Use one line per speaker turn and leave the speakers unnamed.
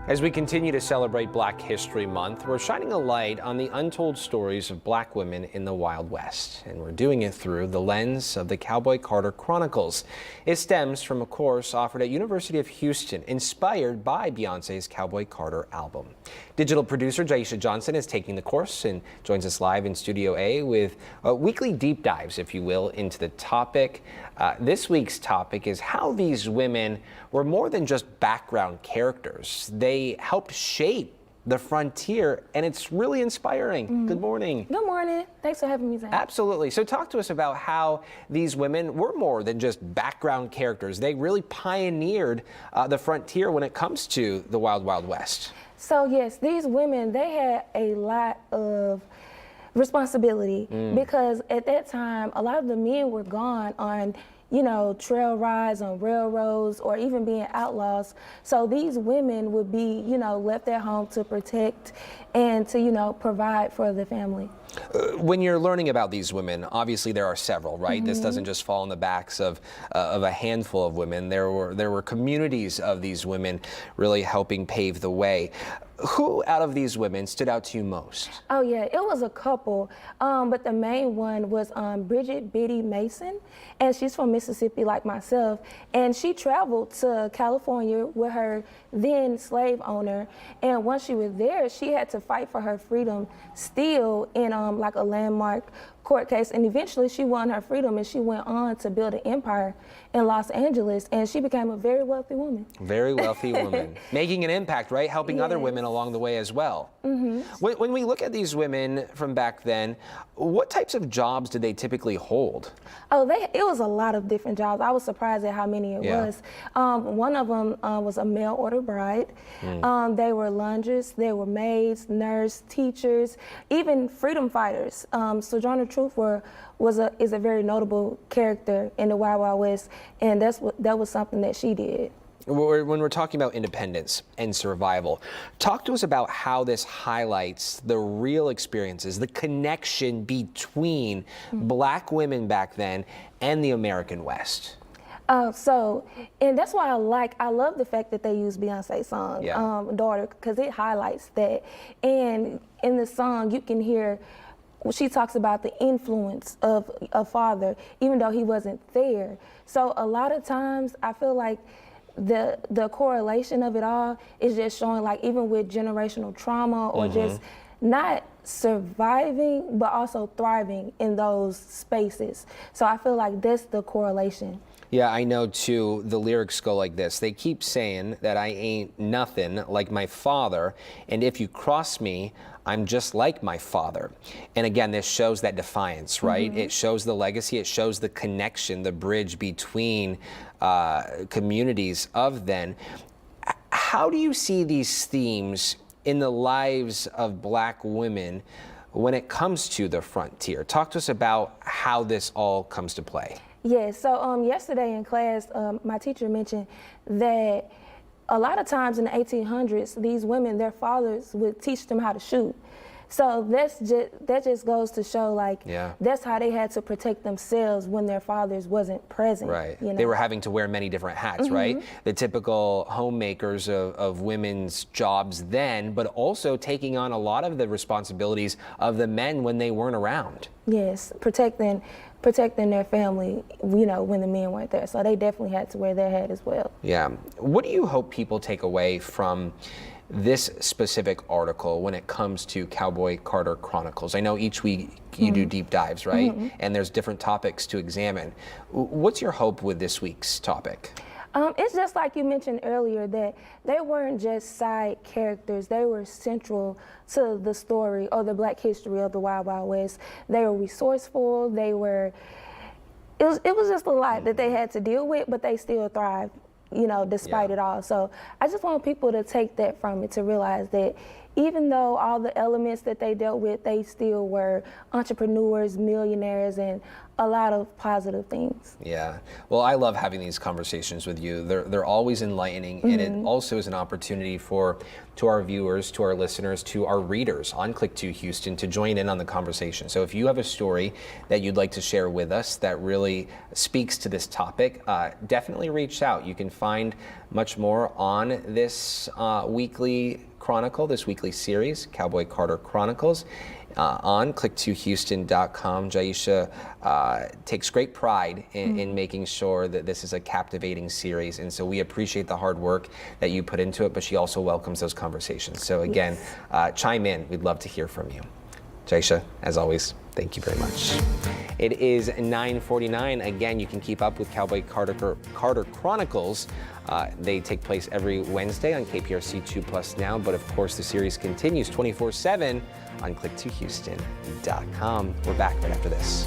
As we continue to celebrate Black History Month, we're shining a light on the untold stories of Black women in the Wild West, and we're doing it through the lens of the Cowboy Carter Chronicles. It stems from a course offered at University of Houston, inspired by Beyonce's Cowboy Carter album. Digital producer Jaisha Johnson is taking the course and joins us live in Studio A with weekly deep dives, if you will, into the topic. This week's topic is how these women were more than just background characters. They helped shape the frontier, and it's really inspiring. Good morning.
Good morning. Thanks for having me, Zach.
Absolutely. So talk to us about how these women were more than just background characters. They really pioneered the frontier when it comes to the Wild Wild West.
So yes, these women, they had a lot of responsibility because at that time, a lot of the men were gone on trail rides on railroads or even being outlaws. So these women would be, left at home to protect and to, provide for the family.
When you're learning about these women, obviously there are several, right? This doesn't just fall on the backs of a handful of women. There were communities of these women really helping pave the way. Who out of these women stood out to you most? Oh
yeah, it was a couple, but the main one was Bridget Biddy Mason, and she's from Mississippi like myself, and she traveled to California with her then slave owner, and once she was there, she had to fight for her freedom still in like a landmark court case, and eventually she won her freedom and she went on to build an empire in Los Angeles, and she became a very wealthy woman.
Very wealthy woman. Making an impact, right? Helping other women along the way as well. When we look at these women from back then, what types of jobs did they typically hold?
Oh, it was a lot of different jobs. I was surprised at how many it was. One of them was a mail order bride. They were laundresses, they were maids, nurse, teachers, even freedom fighters. Sojourner Truth is a very notable character in the Wild Wild West, and that was something that she did.
When we're talking about independence and survival, talk to us about how this highlights the real experiences, the connection between Black women back then and the American West.
And that's why I love the fact that they use Beyonce's song, Daughter, because it highlights that. And in the song, you can hear she talks about the influence of a father, even though he wasn't there. So a lot of times I feel like the correlation of it all is just showing, like, even with generational trauma or just not surviving, but also thriving in those spaces. So I feel like that's the correlation.
Yeah, I know too, the lyrics go like this. They keep saying that I ain't nothing like my father, and if you cross me, I'm just like my father. And again, this shows that defiance, right? It shows the legacy, it shows the connection, the bridge between communities of then. How do you see these themes in the lives of Black women when it comes to the frontier? Talk to us about how this all comes to play.
Yeah, so yesterday in class, my teacher mentioned that a lot of times in the 1800s, these women, their fathers would teach them how to shoot. So that just goes to show, like, that's how they had to protect themselves when their fathers wasn't present.
Right. They were having to wear many different hats, right? The typical homemakers of women's jobs then, but also taking on a lot of the responsibilities of the men when they weren't around.
Yes, protecting their family, when the men weren't there. So they definitely had to wear their hat as well.
Yeah. What do you hope people take away from this specific article when it comes to Cowboy Carter Chronicles? I know each week you do deep dives, right? And there's different topics to examine. What's your hope with this week's topic?
It's just like you mentioned earlier, that they weren't just side characters. They were central to the story or the Black history of the Wild Wild West. They were resourceful. It was just a lot that they had to deal with, but they still thrived, despite it all. So I just want people to take that from it, to realize that even though all the elements that they dealt with, they still were entrepreneurs, millionaires, and a lot of positive things.
Yeah. Well, I love having these conversations with you. They're always enlightening, and it also is an opportunity to our viewers, to our listeners, to our readers on Click 2 Houston to join in on the conversation. So if you have a story that you'd like to share with us that really speaks to this topic, definitely reach out. You can find much more on this weekly chronicle, this weekly series, Cowboy Carter Chronicles, on click2houston.com. Jaisha takes great pride in making sure that this is a captivating series, and so we appreciate the hard work that you put into it, but she also welcomes those conversations. So again, chime in. We'd love to hear from you. Jaisha, as always, thank you very much. It is 9:49. Again, you can keep up with Cowboy Carter Chronicles. They take place every Wednesday on KPRC 2+ now, but of course the series continues 24/7 on click2houston.com. We're back right after this.